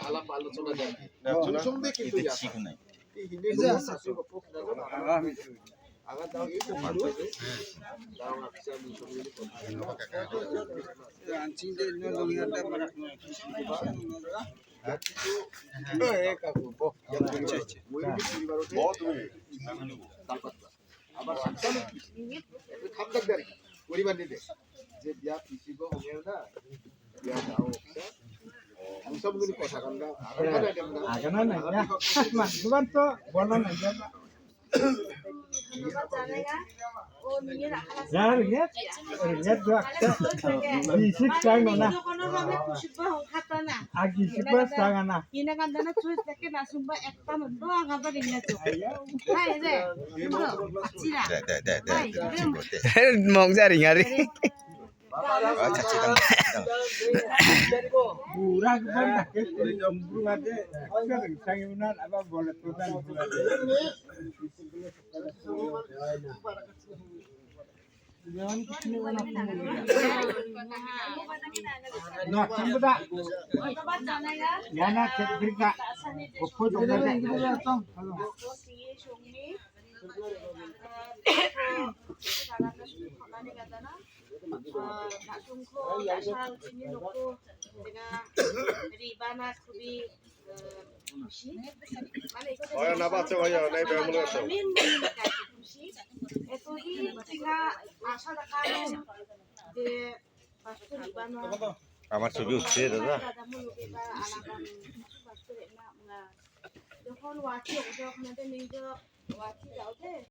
আলাপ আলোচনা দেন ঠিক নাই আগার দাও একটু ভালো হবে দাও আচ্ছা আমি সবগুলো আনচিতে নদুনিয়াটা মানে কাকু বহ আবার খাদ্য দেন পরিবার নিতে যে বিয়া পিছিব হঙের না বিয়া দাও আমি সবগুলো কথা কান্দা আগনা না মাসুবান তো বলা না यार ये जो bisik sang na agi sibas sang na ina kan dana tuh teke na sumba ekta mendo angapa ringna tuh hai re achira mong jari ngari pura keban tak ke jombru ade sering sang unan apa boleh tutan jangan kisni wana no timbuda yana cekrika oppo jogada to আমার ছবি উঠছে দাদা যখন ওয়াচি যখন নিজ ওয়াচি যাওতে